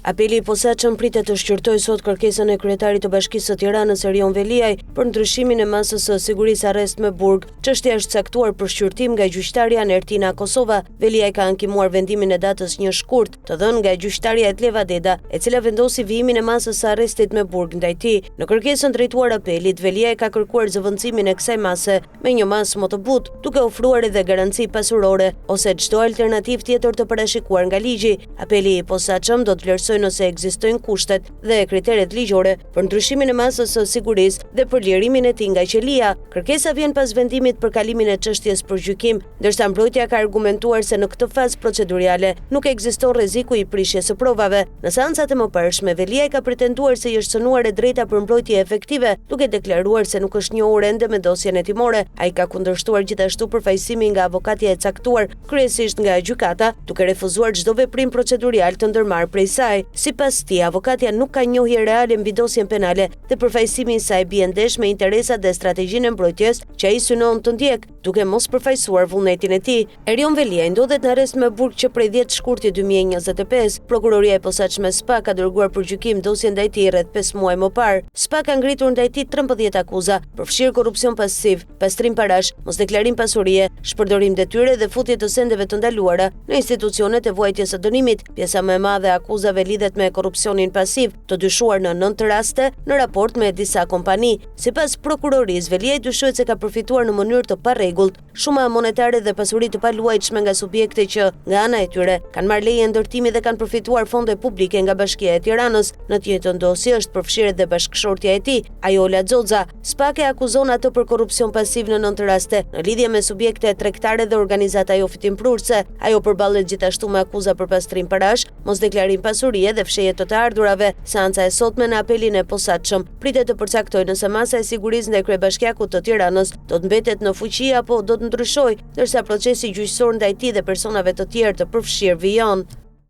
Apeli i posaçëm pritet të shqyrtojë sot kërkesën e kryetarit të Bashkisë së Tiranës Erion Veliaj për ndryshimin e masës së sigurisë arrest me burg. Çështja është caktuar për shqyrtim nga gjyqtarja Ertina Kosova. Veliaj ka ankimuar vendimin e datës 1 shkurt, të dhënë nga gjyqtarja Etleva Deda, e cila vendosi vijimin e masës së arrestit me burg ndaj tij. Në kërkesën drejtuar apelit, Veliaj ka kërkuar zëvendësimin e kësaj mase me një masë më të butë, duke ofruar edhe garanci pasurore ose çdo alternativë tjetër të parashikuar nga ligji. Apeli i posaçëm do të vlerësojë nëse ekzistojnë kushtet dhe kriteret ligjore për ndryshimin e masës së sigurisë dhe për lirimin e tij nga qelia. Kërkesa vjen pas vendimit për kalimin e çështjes për gjykim, ndërsa mbrojtja ka argumentuar se në këtë fazë procedurale nuk ekziston rreziku i prishjes së provave. Në seancat e mëparshme, Veliaj ka pretenduar se i është cënuar e drejta për mbrojtje efektive, duke deklaruar se nuk është njohur ende me dosjen e timore. Ai ka kundërshtuar gjithashtu përfaqësimin nga avokatja e caktuar, kryesisht nga gjykata, duke refuzuar çdo veprim procedurial të ndërmarrë prej saj. Sipas tij, avokatja nuk ka njohje reale mbi dosjen penale dhe përfaqësimi i saj bie ndesh me interesat dhe strategjinë e mbrojtjes që ai synon të ndjek, duke mos përfaqësuar vullnetin e tij. Erion Veliaj ndodhet në arrest me burg që prej 10 shkurtit 2025, prokuroria e posaçme SPA ka dërguar për gjykim dosjen ndaj tij rreth 5 muaj më parë. SPA ka ngritur ndaj tij 13 akuza për fshirë korrupsion pasiv, pastrim parash, mosdeklarim pasurie, shpërdorim detyre dhe futje të sendeve të ndaluara në institucionet e vuajtjes së dënimit. Pjesa më e madhe e akuzave lidhet me korrupsionin pasiv, të dyshuar në 9 raste në raport me disa kompani. Sipas prokurorisë, Veliaj dyshohet se ka përfituar në mënyrë të parregullt shuma monetare dhe pasuri të paluajtshme nga subjekte që, nga ana e tyre, kanë marrë leje ndërtimi dhe kanë përfituar fonde publike nga Bashkia e Tiranës. Në të njëjtën dosje është përfshirë edhe bashkëshortja e tij, Ajola Xoxa. SPA e akuzon atë për korrupsion pasiv në 9 raste, në lidhje me subjekte tregtare dhe organizata jo fitimprurse. Ajo përballet gjithashtu me akuza për pastrim parash, mosdeklarim pasurie dhe fshehje të ardhurave. Seanca e sotme në apelin e posaçëm pritet të përcaktojë nëse masa e sigurisë ndaj kryebashkiakut të Tiranës do të mbetet në fuqi apo do të ndryshojë, ndërsa procesi gjyqësor ndaj tij dhe personave të tjerë të përfshirë vijon.